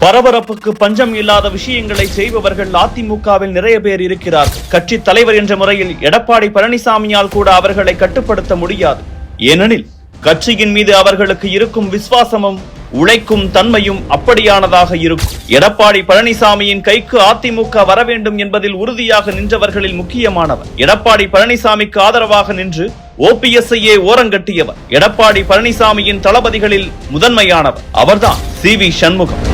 பரபரப்புக்கு பஞ்சம் இல்லாத விஷயங்களை செய்பவர்கள் அதிமுகவில் நிறைய பேர் இருக்கிறார்கள். கட்சி தலைவர் என்ற முறையில் எடப்பாடி பழனிசாமியால் கூட அவர்களை கட்டுப்படுத்த முடியாது. ஏனெனில் கட்சியின் மீது அவர்களுக்கு இருக்கும் விசுவாசமும் உழைக்கும் தன்மையும் அப்படியானதாக இருக்கும். எடப்பாடி பழனிசாமியின் கைக்கு அதிமுக வர வேண்டும் என்பதில் உறுதியாக நின்றவர்களில் முக்கியமானவர். எடப்பாடி பழனிசாமிக்கு ஆதரவாக நின்று ஓபிஎஸ்ஐயே ஓரங்கட்டியவர். எடப்பாடி பழனிசாமியின் தளபதிகளில் முதன்மையானவர் அவர்தான் சி.வி. சண்முகம்.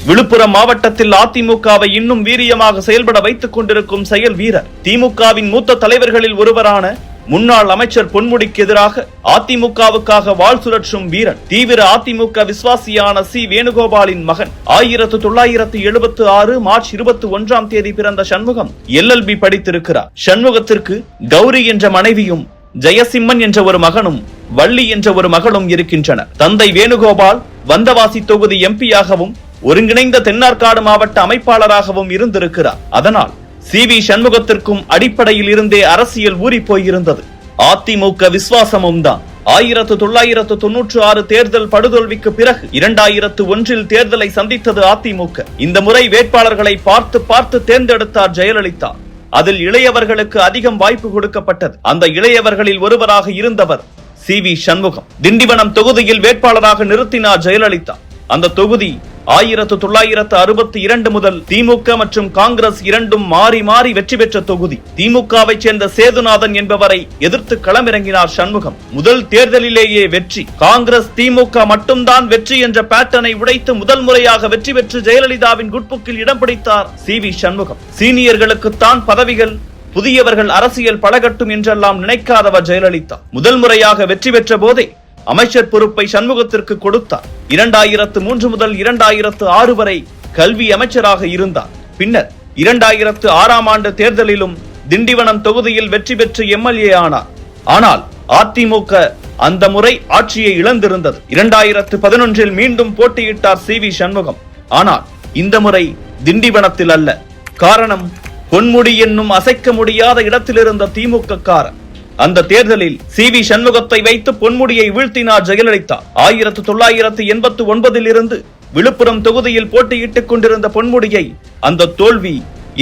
விழுப்புரம் மாவட்டத்தில் அதிமுகவை இன்னும் வீரியமாக செயல்பட வைத்துக் கொண்டிருக்கும் செயல் வீரர். திமுகவின் மூத்த தலைவர்களில் ஒருவரான முன்னாள் அமைச்சர் பொன்முடிக்கு எதிராக அதிமுகவுக்காக வாள் சுழற்றும் வீரன். தீவிர அதிமுக விசுவாசியான சி. வேணுகோபாலின் மகன். 1976 மார்ச் 21 பிறந்த சண்முகம் LLB படித்திருக்கிறார். சண்முகத்திற்கு கௌரி என்ற மனைவியும் ஜெயசிம்மன் என்ற ஒரு மகனும் வள்ளி என்ற ஒரு மகளும் இருக்கின்றனர். தந்தை வேணுகோபால் வந்தவாசி தொகுதி எம்பியாகவும் ஒருங்கிணைந்த தென்னார்காடு மாவட்ட அமைப்பாளராகவும் இருந்திருக்கிறார். அதனால் சி.வி. சண்முகத்திற்கும் அடிப்படையில் இருந்தே அரசியல் ஊறி போயிருந்தது. அதிமுக விசுவாசமும் தான். 1996 தேர்தல் படுதோல்விக்கு பிறகு 2001 தேர்தலை சந்தித்தது அதிமுக. இந்த முறை வேட்பாளர்களை பார்த்து தேர்ந்தெடுத்தார் ஜெயலலிதா. அதில் இளையவர்களுக்கு அதிகம் வாய்ப்பு கொடுக்கப்பட்டது. அந்த இளையவர்களில் ஒருவராக இருந்தவர் சி.வி. சண்முகம். திண்டிவனம் தொகுதியில் வேட்பாளராக நிறுத்தினார் ஜெயலலிதா. அந்த தொகுதி 1962 முதல் திமுக மற்றும் காங்கிரஸ் இரண்டும் மாறி மாறி வெற்றி பெற்ற தொகுதி. திமுகவை சேர்ந்த சேதுநாதன் என்பவரை எதிர்த்து களமிறங்கினார் சண்முகம். முதல் தேர்தலிலேயே வெற்றி. காங்கிரஸ் திமுக மட்டும்தான் வெற்றி என்ற பேட்டர்னை உடைத்து முதல் முறையாக வெற்றி பெற்று ஜெயலலிதாவின் குட்புக்கில் இடம் பிடித்தார் சி.வி. சண்முகம். சீனியர்களுக்குத்தான் பதவிகள், புதியவர்கள் அரசியல் பழகட்டும் என்றெல்லாம் நினைக்காதவர் ஜெயலலிதா. முதல் முறையாக வெற்றி பெற்ற போதே அமைச்சர் பொறுப்பை சண்முகத்திற்கு கொடுத்தார். 2003 முதல் 2006 வரை கல்வி அமைச்சராக இருந்தார். பின்னர் 2006 ஆண்டு தேர்தலிலும் திண்டிவனம் தொகுதியில் வெற்றி பெற்று எம்எல்ஏ ஆனார். ஆனால் அதிமுக அந்த முறை ஆட்சியை இழந்திருந்தது. 2011 மீண்டும் போட்டியிட்டார் சி.வி. சண்முகம். ஆனால் இந்த முறை திண்டிவனத்தில் அல்ல. காரணம், பொன்முடி என்னும் அசைக்க முடியாத இடத்தில் இருந்த திமுக காரர். அந்த தேர்தலில் சி.வி. சண்முகத்தை வைத்து பொன்முடியை வீழ்த்தினார் ஜெயலலிதா. 1989 இருந்து விழுப்புரம் தொகுதியில் போட்டியிட்டுக் கொண்டிருந்த பொன்முடியை அந்த தோல்வி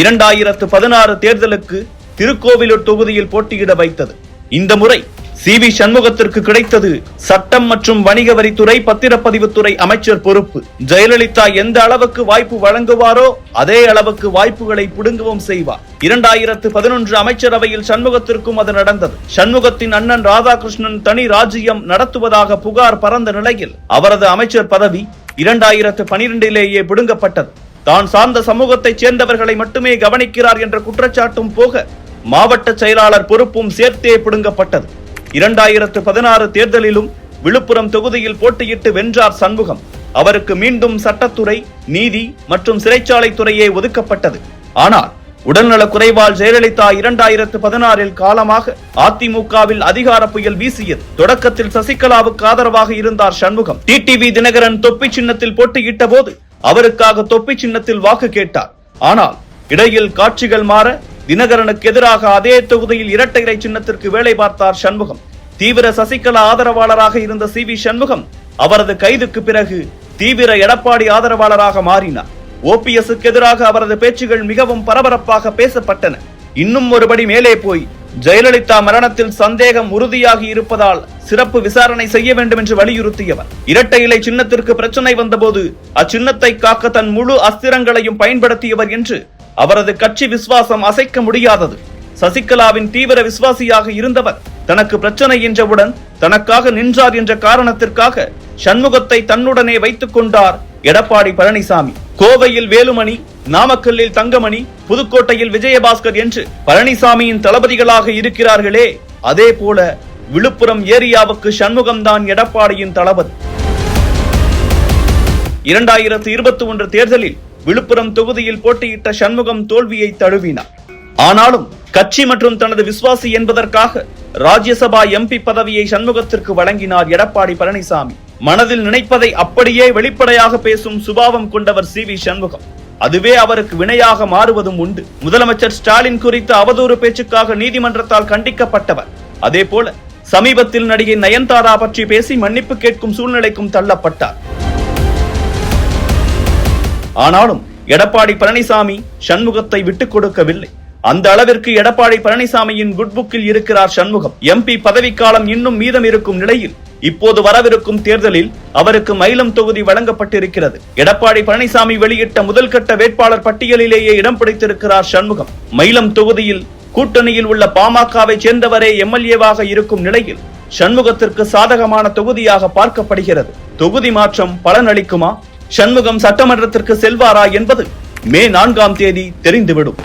2016 தேர்தலுக்கு திருக்கோவிலூர் தொகுதியில் போட்டியிட வைத்தது. இந்த முறை சி.வி. சண்முகத்திற்கு கிடைத்தது சட்டம் மற்றும் வணிக வரித்துறை, பத்திரப்பதிவுத்துறை அமைச்சர் பொறுப்பு. ஜெயலலிதா எந்த அளவுக்கு வாய்ப்பு வழங்குவாரோ அதே அளவுக்கு வாய்ப்புகளை புடுங்கவும் செய்வார். 2011 அமைச்சரவையில் சண்முகத்திற்கும் அது நடந்தது. சண்முகத்தின் அண்ணன் ராதாகிருஷ்ணன் தனி ராஜ்யம் நடத்துவதாக புகார் பறந்த நிலையில் அவரது அமைச்சர் பதவி 2012 பிடுங்கப்பட்டது. தான் சார்ந்த சமூகத்தைச் சேர்ந்தவர்களை மட்டுமே கவனிக்கிறார் என்ற குற்றச்சாட்டும் போக மாவட்ட செயலாளர் பொறுப்பும் சேர்த்தே பிடுங்கப்பட்டது. 2016 தேர்தலிலும் விழுப்புரம் தொகுதியில் போட்டியிட்டு வென்றார் சண்முகம். அவருக்கு மீண்டும் சட்டத்துறை, நீதி மற்றும் சிறைச்சாலை துறையே ஒதுக்கப்பட்டது. ஆனால் உடல்நலக் குறைவால் ஜெயலலிதா 2016 காலமாக அதிமுகவில் அதிகார புயல் வீசியது. தொடக்கத்தில் சசிகலாவுக்கு ஆதரவாக இருந்தார் சண்முகம். டிடிவி தினகரன் தொப்பி சின்னத்தில் போட்டியிட்ட போது அவருக்காக தொப்பி சின்னத்தில் வாக்கு கேட்டார். ஆனால் இடையில் காட்சிகள் மாற தினகரனுக்கு எதிராக அதே தொகுதியில் இரட்டை இலை சின்னத்திற்கு வேலை பார்த்தார் சண்முகம். தீவிர சசிகலா ஆதரவாளராக இருந்த சி.வி. சண்முகம் அவரது கைதுக்கு பிறகு தீவிர எடப்பாடி ஆதரவாளராக மாறினார். ஓபிஎஸ்க்கு எதிராக அவரது பேச்சுகள் மிகவும் பரபரப்பாக பேசப்பட்டன. இன்னும் ஒருபடி மேலே போய் ஜெயலலிதா மரணத்தில் சந்தேகம் உறுதியாகி இருப்பதால் சிறப்பு விசாரணை செய்ய வேண்டும் என்று வலியுறுத்தியவர். இரட்டை இலை சின்னத்திற்கு பிரச்சனை வந்தபோது அச்சின்னத்தை காக்க தன் முழு அஸ்திரங்களையும் பயன்படுத்தியவர் என்று அவரது கட்சி விசுவாசம் அசைக்க முடியாதது. சசிகலாவின் தீவிர விசுவாசியாக இருந்தவர் தனக்கு பிரச்சனை என்றவுடன் தனக்காக நின்றார் என்ற காரணத்திற்காக சண்முகத்தை தன்னுடனே வைத்துக் கொண்டார் எடப்பாடி பழனிசாமி. கோவையில் வேலுமணி, நாமக்கல்லில் தங்கமணி, புதுக்கோட்டையில் விஜயபாஸ்கர் என்று பழனிசாமியின் தளபதிகளாக இருக்கிறார்களே, அதே போல விழுப்புரம் ஏரியாவுக்கு சண்முகம் தான் எடப்பாடியின் தளபதி. 2021 தேர்தலில் விழுப்புரம் தொகுதியில் போட்டியிட்ட சண்முகம் தோல்வியை தழுவினார். ஆனாலும் கட்சி மற்றும் தனது விசுவாசி என்பதற்காக ராஜ்யசபா எம்பி பதவியை சண்முகத்திற்கு வழங்கினார் எடப்பாடி பழனிசாமி. மனதில் நினைப்பதை அப்படியே வெளிப்படையாக பேசும் சுபாவம் கொண்டவர் சி.வி. சண்முகம். அதுவே அவருக்கு வினையாக மாறுவதும் உண்டு. முதலமைச்சர் ஸ்டாலின் குறித்த அவதூறு பேச்சுக்காக நீதிமன்றத்தால் கண்டிக்கப்பட்டவர். அதே போல சமீபத்தில் நடிகை நயன்தாரா பற்றி பேசி மன்னிப்பு கேட்கும் சூழ்நிலைக்கும் தள்ளப்பட்டார். ஆனாலும் எடப்பாடி பழனிசாமி சண்முகத்தை விட்டுக் கொடுக்கவில்லை. அந்த அளவிற்கு எடப்பாடி பழனிசாமியின் குட் புக்கில் இருக்கிறார் சண்முகம். எம்பி பதவிக்காலம் இன்னும் மீதம் இருக்கும் நிலையில் இப்போது வரவிருக்கும் தேர்தலில் அவருக்கு மயிலம் தொகுதி வழங்கப்பட்டிருக்கிறது. எடப்பாடி பழனிசாமி வெளியிட்ட முதல் கட்ட வேட்பாளர் பட்டியலிலேயே இடம் பிடித்திருக்கிறார் சண்முகம். மயிலம் தொகுதியில் கூட்டணியில் உள்ள பாமகவை சேர்ந்தவரே எம்எல்ஏவாக இருக்கும் நிலையில் சண்முகத்திற்கு சாதகமான தொகுதியாக பார்க்கப்படுகிறது. தொகுதி மாற்றம் பலனளிக்குமா? சண்முகம் சட்டமன்றத்திற்கு செல்வாரா என்பது மே 4ஆம் தேதி தெரிந்துவிடும்.